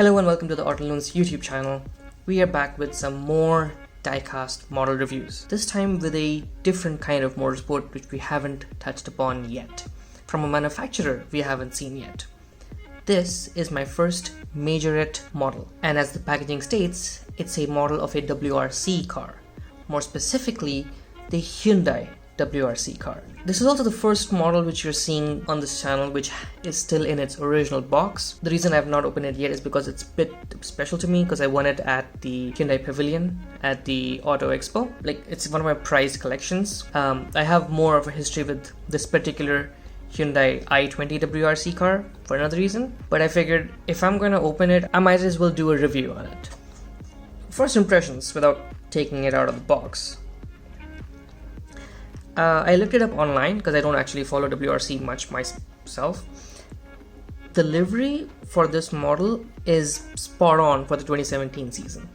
Hello and welcome to the Auto Loons YouTube channel. We are back with some more Diecast model reviews. This time with a different kind of motorsport which we haven't touched upon yet. From a manufacturer we haven't seen yet. This is my first Majorette model, and as the packaging states, it's a model of a WRC car. More specifically, the Hyundai WRC car. This is also the first model which you're seeing on this channel which is still in its original box. The reason I've not opened it yet is because it's a bit special to me because I won it at the Hyundai Pavilion at the Auto Expo. Like, it's one of my prized collections. I have more of a history with this particular Hyundai i20 WRC car for another reason, but I figured if I'm going to open it, I might as well do a review on it. First impressions without taking it out of the box. I looked it up online because I don't actually follow WRC much myself. The livery for this model is spot on for the 2017 season.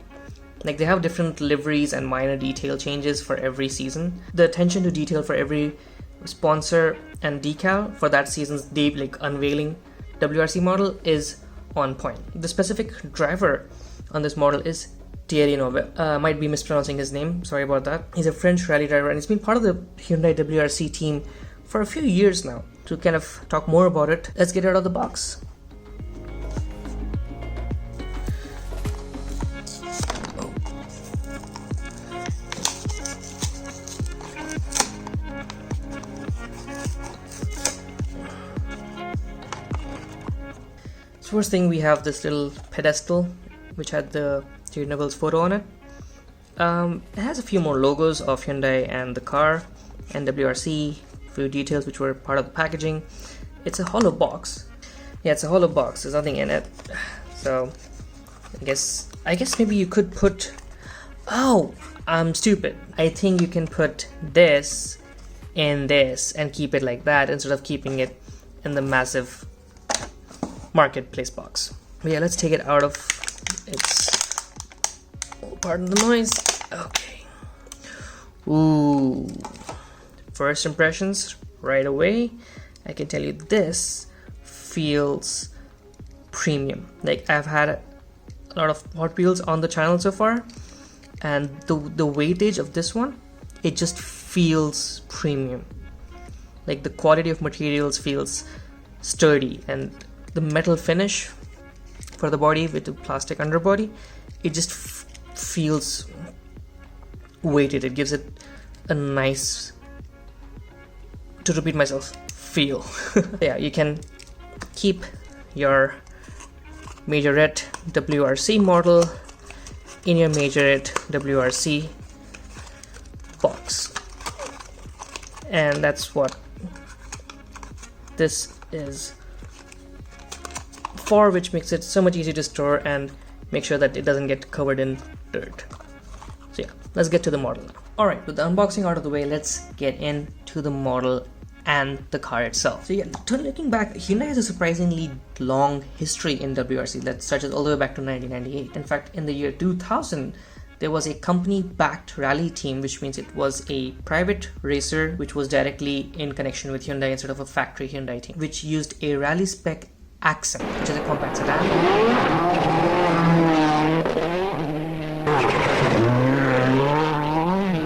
Like, they have different liveries and minor detail changes for every season. The attention to detail for every sponsor and decal for that season's unveiling WRC model is on point. The specific driver on this model is Thierry Neuville. Might be mispronouncing his name, sorry about that. He's a French rally driver and he's been part of the Hyundai WRC team for a few years now. To kind of talk more about it, let's get it out of the box. So first thing, we have this little pedestal which had the Thierry Neuville's photo on it. It has a few more logos of Hyundai and the car and WRC, a few details which were part of the packaging. It's a hollow box. Yeah, it's a hollow box. There's nothing in it. So I guess maybe you could put. Oh, I'm stupid. I think you can put this in this and keep it like that instead of keeping it in the massive marketplace box. But yeah, let's take it out of its. Pardon the noise. Okay. Ooh. First impressions right away. I can tell you this feels premium. Like, I've had a lot of Hot Wheels on the channel so far, and the weightage of this one, it just feels premium. Like, the quality of materials feels sturdy, and the metal finish for the body with the plastic underbody, it just feels weighted. It gives it a nice, to repeat myself, feel. Yeah, you can keep your Majorette WRC model in your Majorette WRC box, and that's what this is for, which makes it so much easier to store and make sure that it doesn't get covered in dirt. So yeah, let's get to the model now. Alright, with the unboxing out of the way, let's get into the model and the car itself. So yeah, looking back, Hyundai has a surprisingly long history in WRC that stretches all the way back to 1998. In fact, in the year 2000, there was a company-backed rally team, which means it was a private racer which was directly in connection with Hyundai instead of a factory Hyundai team, which used a rally spec Accent, which is a compact sedan.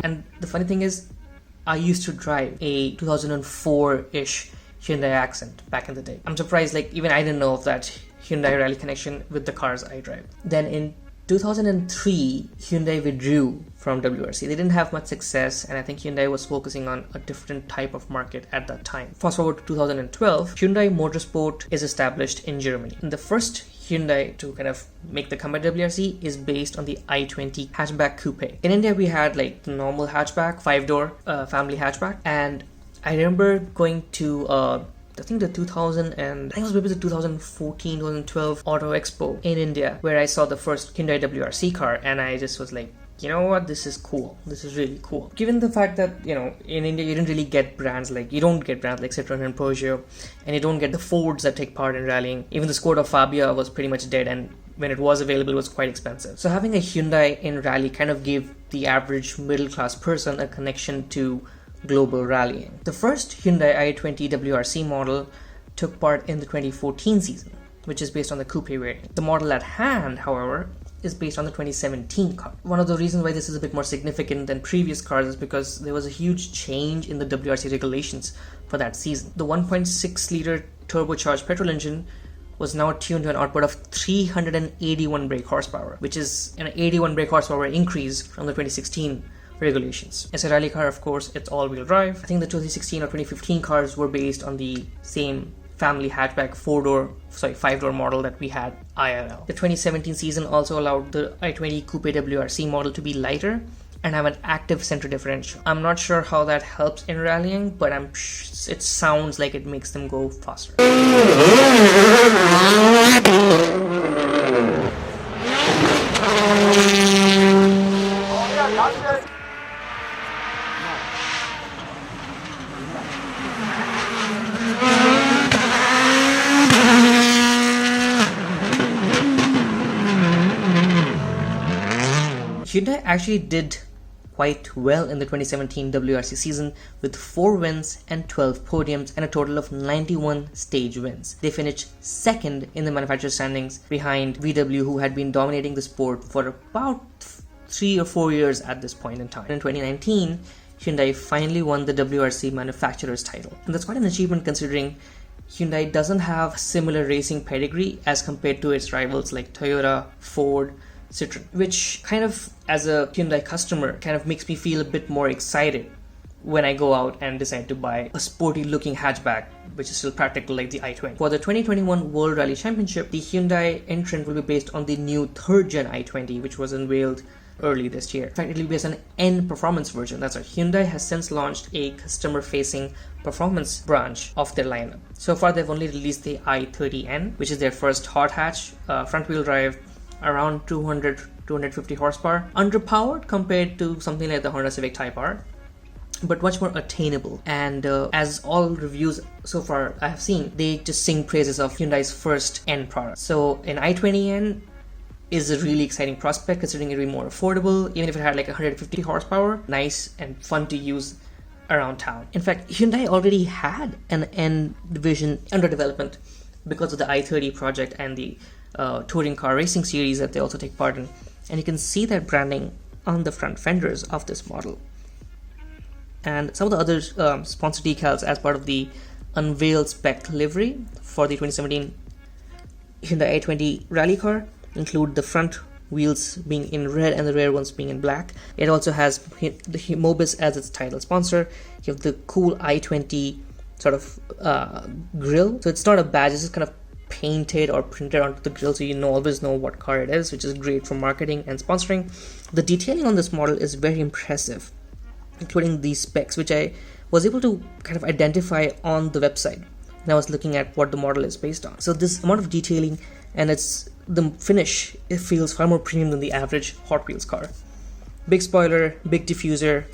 And the funny thing is, I used to drive a 2004-ish Hyundai Accent back in the day. I'm surprised, like, even I didn't know of that Hyundai rally connection with the cars I drive. Then in 2003, Hyundai withdrew from WRC. They didn't have much success, and I think Hyundai was focusing on a different type of market at that time. Fast forward to 2012, Hyundai Motorsport is established in Germany. And the first Hyundai to kind of make the comeback WRC is based on the i20 hatchback coupe. In India, we had like the normal hatchback, 5-door family hatchback, and I remember going to I think the 2014, 2012 Auto Expo in India, where I saw the first Hyundai WRC car, and I just was like, you know what, this is cool. This is really cool. Given the fact that, you know, in India you didn't really get brands like, Citroen and Peugeot, and you don't get the Fords that take part in rallying. Even the Skoda Fabia was pretty much dead, and when it was available, it was quite expensive. So having a Hyundai in rally kind of gave the average middle-class person a connection to global rallying. The first Hyundai i20 WRC model took part in the 2014 season, which is based on the coupe variant. The model at hand, however, is based on the 2017 car. One of the reasons why this is a bit more significant than previous cars is because there was a huge change in the WRC regulations for that season. The 1.6 liter turbocharged petrol engine was now tuned to an output of 381 brake horsepower, which is an 81 brake horsepower increase from the 2016 regulations. As a rally car, of course, it's all-wheel drive. I think the 2016 or 2015 cars were based on the same family hatchback 5-door model that we had IRL. The 2017 season also allowed the i20 Coupe WRC model to be lighter and have an active center differential. I'm not sure how that helps in rallying, but it sounds like it makes them go faster. Hyundai actually did quite well in the 2017 WRC season with 4 wins and 12 podiums and a total of 91 stage wins. They finished second in the manufacturer standings behind VW, who had been dominating the sport for about 3 or 4 years at this point in time. In 2019, Hyundai finally won the WRC manufacturer's title, and that's quite an achievement considering Hyundai doesn't have similar racing pedigree as compared to its rivals like Toyota, Ford, Citroen, which kind of, as a Hyundai customer, kind of makes me feel a bit more excited when I go out and decide to buy a sporty looking hatchback, which is still practical like the i20. For the 2021 World Rally Championship, the Hyundai entrant will be based on the new 3rd gen i20, which was unveiled early this year. In fact, it will be based on an N performance version. That's right. Hyundai has since launched a customer-facing performance branch of their lineup. So far, they've only released the i30N, which is their first hot hatch, front-wheel drive, around 250 horsepower, underpowered compared to something like the Honda Civic Type R, but much more attainable. And as all reviews so far I have seen, they just sing praises of Hyundai's first N product. So an i20N is a really exciting prospect considering it will be more affordable, even if it had like 150 horsepower, nice and fun to use around town. In fact, Hyundai already had an N division under development because of the i30 project and the touring car racing series that they also take part in, and you can see that branding on the front fenders of this model. And some of the other sponsor decals as part of the unveiled spec livery for the 2017 Hyundai i20 rally car include the front wheels being in red and the rear ones being in black. It also has the Mobis as its title sponsor. You have the cool i20 sort of grille, so it's not a badge, it's just kind of painted or printed onto the grille, so you always know what car it is, which is great for marketing and sponsoring. The detailing on this model is very impressive, including these specs, which I was able to kind of identify on the website when I was looking at what the model is based on. So this amount of detailing and the finish, it feels far more premium than the average Hot Wheels car. Big spoiler, big diffuser,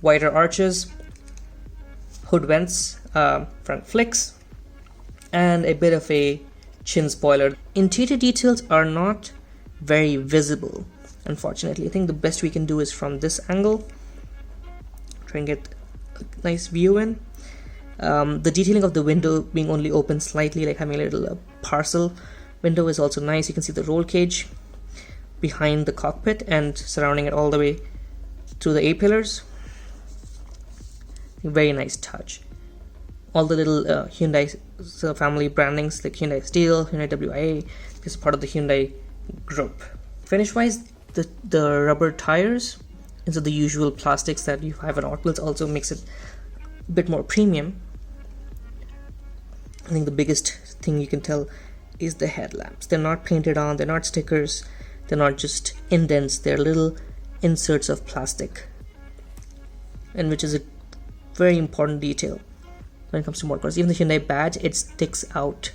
wider arches, hood vents, front flicks, and a bit of a chin spoiler. Interior details are not very visible, unfortunately. I think the best we can do is from this angle, try and get a nice view in. The detailing of the window being only open slightly, like having a little parcel window, is also nice. You can see the roll cage behind the cockpit and surrounding it all the way through the A-pillars. Very nice touch. All the little Hyundai family brandings like Hyundai Steel, Hyundai WIA is part of the Hyundai group. Finish wise, the rubber tires instead of the usual plastics that you have on Hot Wheels also makes it a bit more premium. I think the biggest thing you can tell is the headlamps. They're not painted on, they're not stickers, they're not just indents, they're little inserts of plastic, and which is a very important detail when it comes to motor cars. Even the Hyundai badge, it sticks out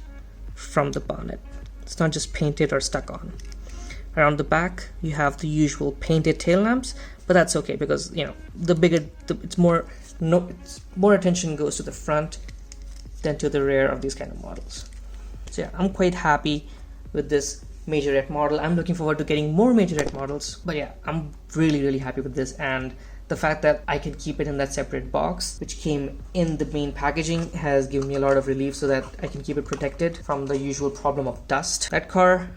from the bonnet. It's not just painted or stuck on. Around the back, you have the usual painted tail lamps, but that's okay because it's more attention goes to the front than to the rear of these kind of models. So yeah, I'm quite happy with this Majorette model. I'm looking forward to getting more Majorette models, but yeah, I'm really happy with this, and The fact that I can keep it in that separate box, which came in the main packaging, has given me a lot of relief so that I can keep it protected from the usual problem of dust. That car,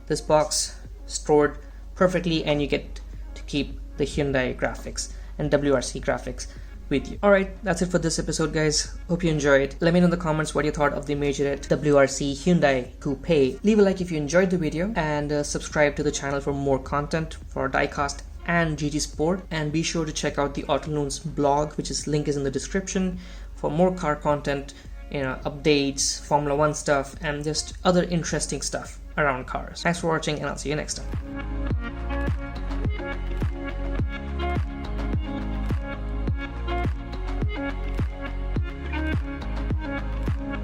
this box, stored perfectly, and you get to keep the Hyundai graphics and WRC graphics with you. Alright, that's it for this episode, guys. Hope you enjoyed. Let me know in the comments what you thought of the Majorette WRC Hyundai Coupe. Leave a like if you enjoyed the video, and subscribe to the channel for more content for Diecast and GT Sport. And be sure to check out the Auto Loons blog, which is link is in the description, for more car content, updates, Formula 1 stuff, and just other interesting stuff around cars. Thanks for watching, and I'll see you next time.